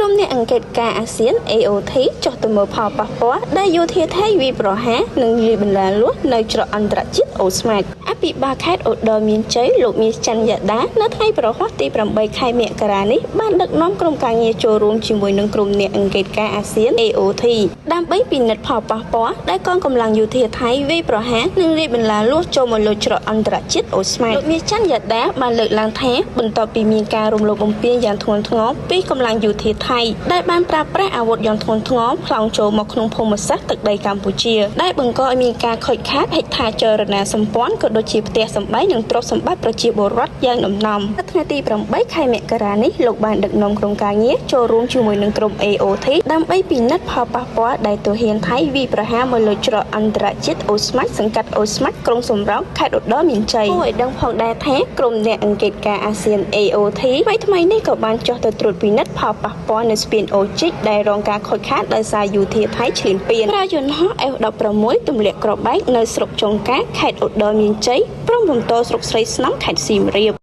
ក្រុមអ្នកអង្កេតការអាស៊ាន AOT ចុះទៅមើលផលប៉ះពាល់ដែលយោធាថៃវាយប្រហារនិងលាយបន្លាលួសនៅច្រកអន្តរជាតិអូស្មាច់អភិបាលខេត្តឧត្តរមានជ័យលោកមាសច័ន្ទយ៉ាដានៅថ្ងៃប្រហ័សទី8ខែមករានេះបានដឹកនាំក្រុមការងារចូលរួមជាមួយនឹងក្រុមអ្នកអង្កេតការអាស៊ាន AOT ដើម្បីពិនិត្យផលប៉ះពាល់ដែលកងកម្លាំងយោធាថៃវាយប្រហារនិងលាយបន្លាលួសចូលមកលើច្រកអន្តរជាតិអូស្មាច់លោកមាសច័ន្ទយ៉ាដាបានលើកឡើងថាបន្ទាប់ពីមានការរំលោភបំពានយ៉ាងធ្ងន់ធ្ងរពីកម្លាំងយោធាថៃដែលបានប្រើប្រាស់អាវុធយ៉ាងធ្ងន់ធ្ងរផ្លោងចូលមកក្នុងភូមិសាស្ត្រទឹកដីកម្ពុជាដែលបង្កឲ្យមានការខូចខាតហេដ្ឋាចរណសម្ព័ន្ធក៏ដូចជាផ្ទះសម្បែងនិងទ្រព្យសម្បត្តិប្រជាពលរដ្ឋយ៉ាងដំណំនៅថ្ងៃទី8ខែមករានេះលោកបានដឹកនាំក្រុមការងារចូលរួមជាមួយនឹងក្រុម AOT ដើម្បីពិនិត្យផលប៉ះពាល់ដែលទាហានថៃវាយប្រហារមកលើច្រកអន្តរជាតិអូស្មាច់សង្កាត់អូស្មាច់ក្រុងសំរោងខេត្តឧត្តរមានជ័យគួរឲ្យដឹងផងដែរថាក្រុមអ្នកអង្កេតការអាស៊ាន AOT ថ្មីនេះក៏បានចុះទៅត្រួតពិនិត្យផលប៉ះពាល់នៅស្ពានអូជីកដែលរងការខូចខាតដោយសារយោធាថៃឈ្លានពានប្រើយន្តហោះ F16 ទម្លាក់គ្រាប់បែកនៅស្រុកចុងកាខេត្តឧត្តរមានជ័យព្រមរំទោស្រុកស្រីស្នំខេត្តសៀមរាប